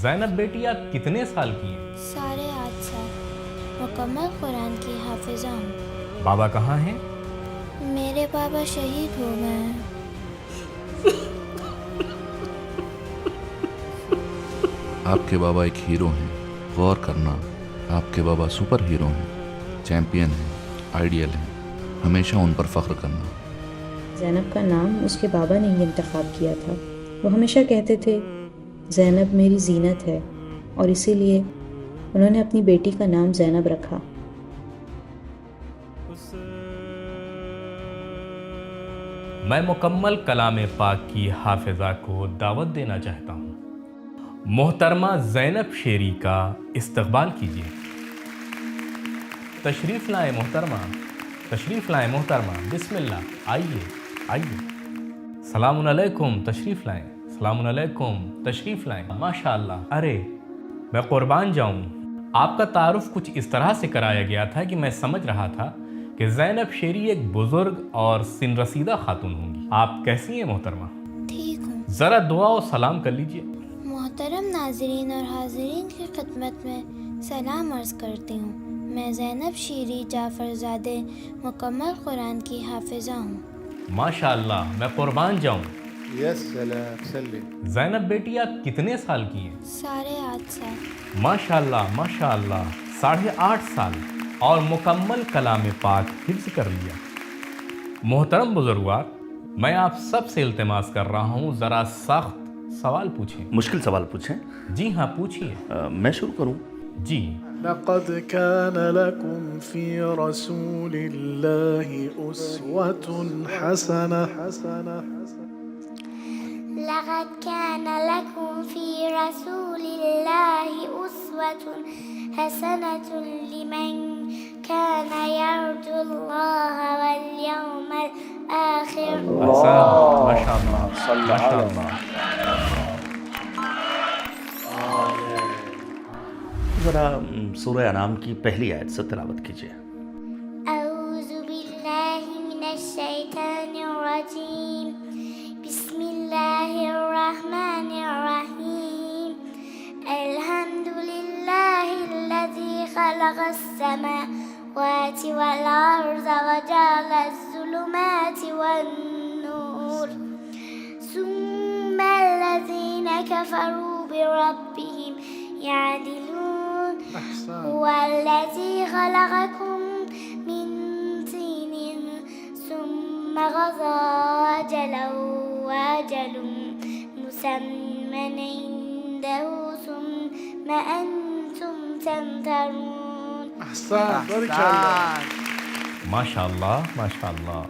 زینب بیٹی آپ کتنے سال کی ہیں؟ 8.5 سال، مکمل قرآن کی حافظہ ہوں۔ بابا کہاں ہیں؟ میرے بابا شہید ہو گئے ہیں۔ آپ کے بابا ایک ہیرو ہیں، غور کرنا، آپ کے بابا سپر ہیرو ہیں، چیمپئن ہیں، آئیڈیل ہیں، ہمیشہ ان پر فخر کرنا۔ زینب کا نام اس کے بابا نے ہی انتخاب کیا تھا۔ وہ ہمیشہ کہتے تھے زینب میری زینت ہے، اور اسی لیے انہوں نے اپنی بیٹی کا نام زینب رکھا۔ میں مکمل کلام پاک کی حافظہ کو دعوت دینا چاہتا ہوں۔ محترمہ زینب شیری کا استقبال کیجیے۔ تشریف لائیں محترمہ، تشریف لائیں محترمہ، بسم اللہ، آئیے آئیے۔ سلام علیکم، تشریف لائیں، سلام علیکم، تشریف لائیں۔ ماشاء اللہ، ارے میں قربان جاؤں، آپ کا تعارف کچھ اس طرح سے کرایا گیا تھا کہ میں سمجھ رہا تھا کہ زینب شیری ایک بزرگ اور سن رسیدہ خاتون ہوں گی۔ آپ کیسی ہیں محترمہ؟ ٹھیک ہوں۔ ذرا دعا و سلام کر لیجئے۔ محترم ناظرین اور حاضرین کی خدمت میں سلام عرض کرتی ہوں۔ میں زینب شیری جعفر زادے مکمل قرآن کی حافظہ ہوں۔ ماشاء اللہ، میں قربان جاؤں۔ یا سلام، سلم۔ زینب بیٹی آپ کتنے سال کی ہیں؟ 8.5 سال۔ ماشاء اللہ، ماشاء اللہ، 8.5 سال اور مکمل کلام پاک حفظ کر لیا۔ محترم بزرگوار، میں آپ سب سے التماس کر رہا ہوں ذرا سخت سوال پوچھیں۔ مشکل سوال پوچھیں؟ جی ہاں پوچھیے۔ میں شروع کروں؟ جی۔ لقد كان لكم في رسول الله أسوة حسنة. لقد كان لكم في رسول الله أسوة حسنة لمن كان يرجو الله واليوم الآخر. احسن، ماشاء اللہ، ماشاء اللہ۔ ذرا سورہ انعام کی پہلی آیت سے تلاوت کیجیے۔ أعوذ بالله من الشيطان الرجيم. بسم الله الرحمن الرحيم. الحمد لله الذي خلق السماوات والأرض وجعل الظلمات والنور ثم الذين كفروا بربهم يعدلون. هو الذي خلقكم من طين ثم قضى أجله وأجل مسمى عنده ثم أنتم تمترون. أحسن، بارك الله. ماشاء اللہ، ماشاء اللہ۔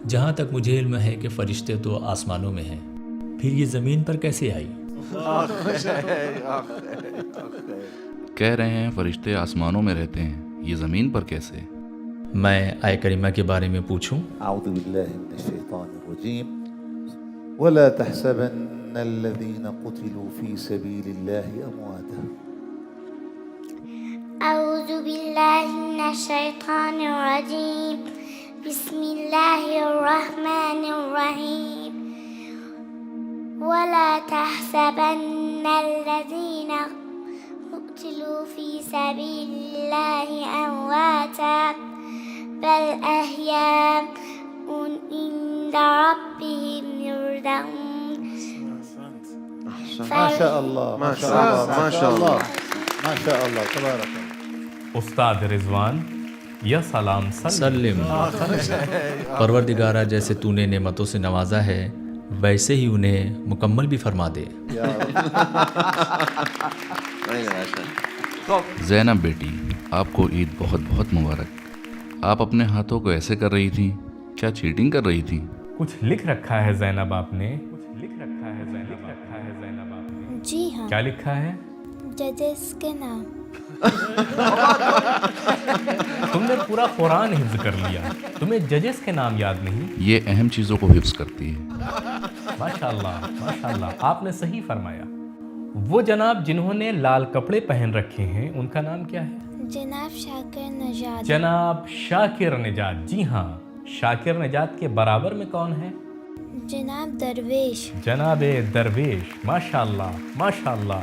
جہاں تک مجھے علم ہے کہ فرشتے تو آسمانوں میں ہیں، پھر یہ زمین پر کیسے آئی؟ کہہ رہے ہیں فرشتے آسمانوں میں رہتے ہیں، یہ زمین پر کیسے؟ میں آیہ کریمہ کے بارے میں پوچھوں؟ اعوذ باللہ من الشیطان الرجیم ولا تحسبن الذين قتلوا في سبيل الله امواتا. أعوذ بالله من الشيطان الرجيم. بسم الله الرحمن الرحيم. ولا تحسبن الذين قتلوا في سبيل الله أمواتا بل أحياء عند ربهم يرزقون. ما شاء الله، ما شاء الله، ما شاء الله، ما شاء الله، تبارك الله. استاد رضوان، یا سلام سلم۔ پروردگارہ جیسے تو نے نعمتوں سے نوازا ہے ویسے ہی انہیں مکمل بھی فرما دے۔ زینب بیٹی، آپ کو عید بہت بہت مبارک۔ آپ اپنے ہاتھوں کو ایسے کر رہی تھی، کیا چیٹنگ کر رہی تھی؟ کچھ لکھ رکھا ہے زینب آپ نے؟ کچھ لکھ رکھا ہے زینب آپ نے؟ جی ہاں، کیا لکھا ہے؟ ججز کے نام۔ تم نے پورا قرآن حفظ کر لیا، تمہیں ججز کے نام یاد نہیں؟ یہ اہم چیزوں کو حفظ کرتی ہے۔ ماشاءاللہ، ماشاءاللہ، آپ نے صحیح فرمایا۔ وہ جناب جنہوں نے لال کپڑے پہن رکھے ہیں ان کا نام کیا ہے؟ جناب شاکر نژاد۔ جناب شاکر نژاد، جی ہاں۔ شاکر نژاد کے برابر میں کون ہے؟ جناب درویش۔ جناب درویش، ماشاءاللہ، ماشاءاللہ،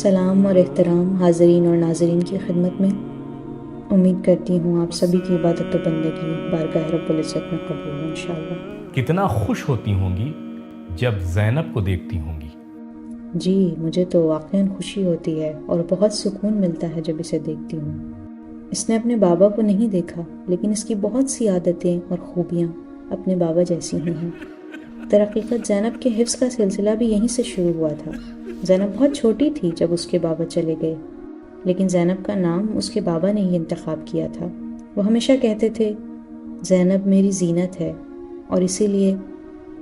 سلام اور احترام حاضرین اور ناظرین کی خدمت میں. امید کرتی ہوں آپ سبھی کی عبادت و بندگی بارگاہ رب العزت میں قبول ہو انشاءاللہ. کتنا خوش ہوتی ہوں گی جب زینب کو دیکھتی ہوں گی. جی مجھے تو واقعاً خوشی ہوتی ہے اور بہت سکون ملتا ہے جب اسے دیکھتی ہوں. اس نے اپنے بابا کو نہیں دیکھا لیکن اس کی بہت سی عادتیں اور خوبیاں اپنے بابا جیسی ہی ہیں. درحقیقت زینب کے حفظ کا سلسلہ بھی یہیں سے شروع ہوا تھا. زینب بہت چھوٹی تھی جب اس کے بابا چلے گئے، لیکن زینب کا نام اس کے بابا نے ہی انتخاب کیا تھا. وہ ہمیشہ کہتے تھے زینب میری زینت ہے، اور اسی لیے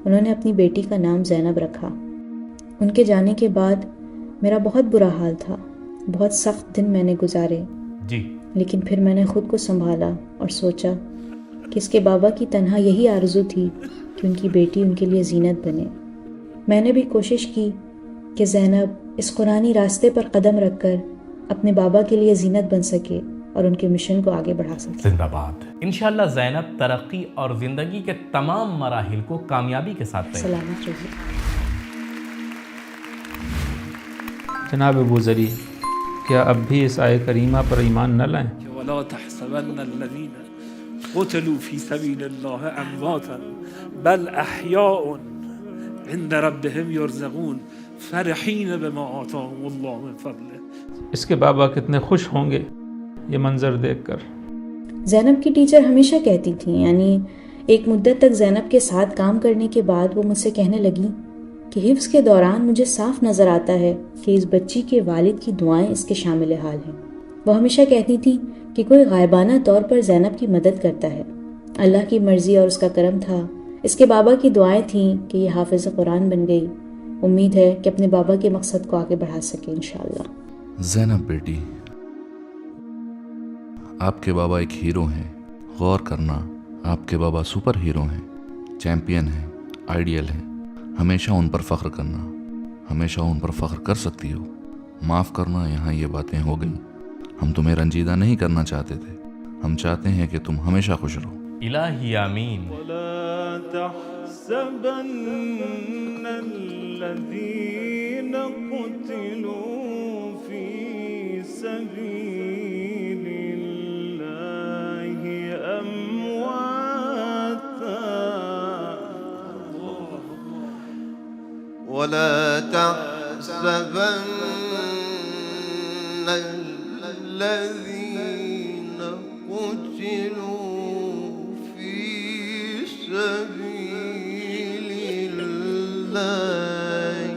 انہوں نے اپنی بیٹی کا نام زینب رکھا. ان کے جانے کے بعد میرا بہت برا حال تھا. بہت سخت دن میں نے گزارے جی، لیکن پھر میں نے خود کو سنبھالا اور سوچا کہ اس کے بابا کی تنہا یہی آرزو تھی کہ ان کی بیٹی ان کے لیے زینت بنے. میں نے بھی کوشش کی کہ زینب اس قرآنی راستے پر قدم رکھ کر اپنے بابا کے لیے زینت بن سکے اور ان کے مشن کو آگے بڑھا سکے. زندہ باد. انشاءاللہ زینب ترقی اور زندگی کے تمام مراحل کو کامیابی کے ساتھ طے. سلامت رہیے. جناب ابو ذری، کیا اب بھی اس آیہ کریمہ پر ایمان نہ لائیں؟ ولا تحسبن الذين قتلوا في سبيل الله امواتا بل احياء عند ربهم يرزقون فرحين بما آتاهم الله من فضله. اس کے بابا کتنے خوش ہوں گے یہ منظر دیکھ کر. زینب کی ٹیچر ہمیشہ کہتی تھیں، یعنی ایک مدت تک زینب کے ساتھ کام کرنے کے بعد وہ مجھ سے کہنے لگی کہ حفظ کے دوران مجھے صاف نظر آتا ہے کہ اس بچی کے والد کی دعائیں اس کے شامل حال ہیں. وہ ہمیشہ کہتی تھیں کہ کوئی غائبانہ طور پر زینب کی مدد کرتا ہے. اللہ کی مرضی اور اس کا کرم تھا. اس کے بابا کی دعائیں تھیں کہ یہ حافظ قرآن بن گئی. امید ہے کہ اپنے بابا کے مقصد کو آگے بڑھا سکے انشاءاللہ. زینب بیٹی، آپ کے بابا ایک ہیرو ہیں. غور کرنا، آپ کے بابا سپر ہیرو ہیں، چیمپئن ہیں، آئیڈیل ہیں. ہمیشہ ان پر فخر کرنا. ہمیشہ ان پر فخر کر سکتی ہو. معاف کرنا، یہاں یہ باتیں ہو گئیں. ہم تمہیں رنجیدہ نہیں کرنا چاہتے تھے. ہم چاہتے ہیں کہ تم ہمیشہ خوش رہو. الہی آمین. ولا تحسبن الذين قتلوا في سبيل الله أمواتا ولا تحسبن الذين قتلوا في سبيل الله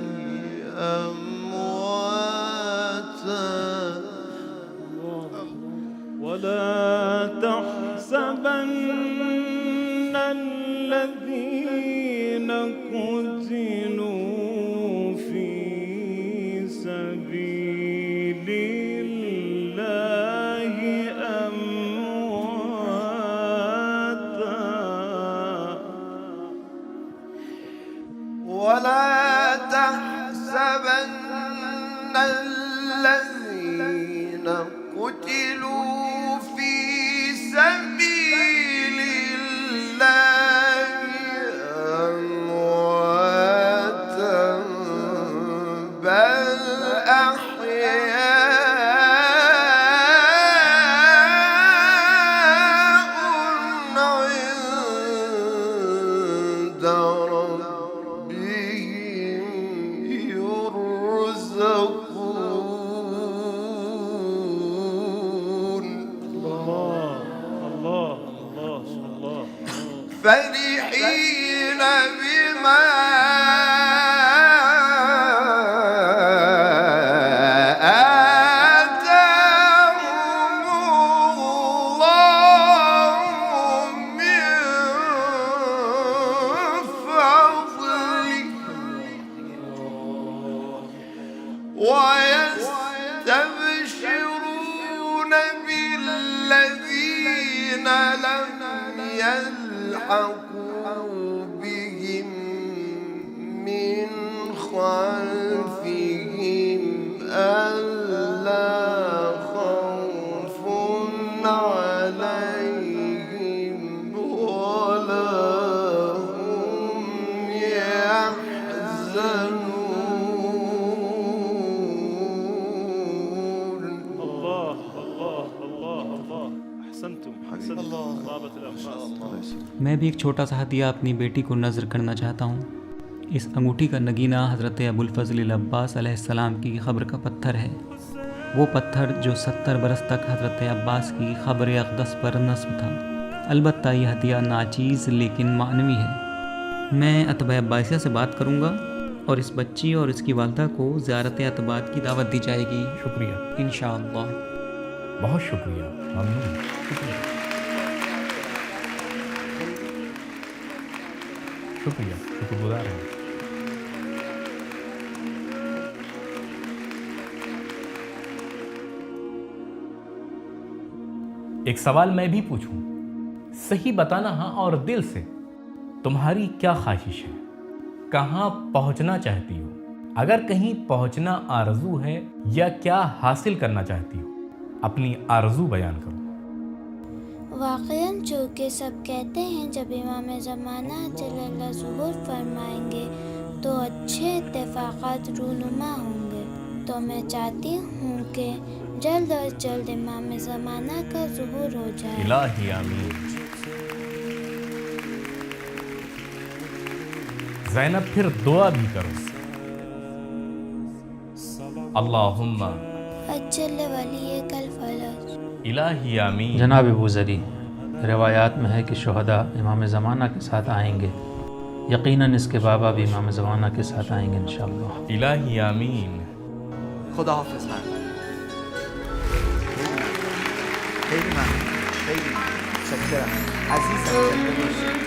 أمواتا ولا تحسبن الذين قتلوا في سبيل الله أمواتا ولا تحسبن الذين قتلوا في سبيل الله أمواتا بل أحياء عند ربهم يرزقون. فرحين بما آتاهم الله من فضله ويستبشرون بالذين لم يلحقوا بهم من خلفهم ألا خوف عليهم ولا هم يحزنون. میں بھی ایک چھوٹا سا ہدیہ اپنی بیٹی کو نذر کرنا چاہتا ہوں. اس انگوٹھی کا نگینہ حضرت ابوالفضل العباس علیہ السلام کی قبر کا پتھر ہے. وہ پتھر جو 70 برس تک حضرت عباس کی قبر اقدس پر نصب تھا. البتہ یہ ہدیہ ناچیز لیکن معنوی ہے. میں اتباع عباسیہ سے بات کروں گا اور اس بچی اور اس کی والدہ کو زیارت اتباعت کی دعوت دی جائے گی. شکریہ. انشاءاللہ. بہت شکریہ. ممنون. شکریہ. شکر گزار ہیں. ایک سوال میں بھی پوچھوں؟ صحیح بتانا ہاں اور دل سے. تمہاری کیا خواہش ہے؟ کہاں پہنچنا چاہتی ہو؟ اگر کہیں پہنچنا آرزو ہے یا کیا حاصل کرنا چاہتی ہو؟ اپنی آرزو بیان کرو. واقعاً چونکہ سب کہتے ہیں جب امام زمانہ جل اللہ ظہور فرمائیں گے تو اچھے اتفاقات رونما ہوں گے، تو میں چاہتی ہوں کہ جلد از جلد امام زمانہ کا ظہور ہو جائے. الہی آمین. زینب پھر دعا بھی کرو. اللہم اجل ولیک الفرج. الہی آمین. جناب ابو ذری، روایات میں ہے کہ شہداء امام زمانہ کے ساتھ آئیں گے. یقیناً اس کے بابا بھی امام زمانہ کے ساتھ آئیں گے انشاءاللہ. الہی آمین. خدا حافظ. خیلی ممنون. خیلی متشکرم عزیزم.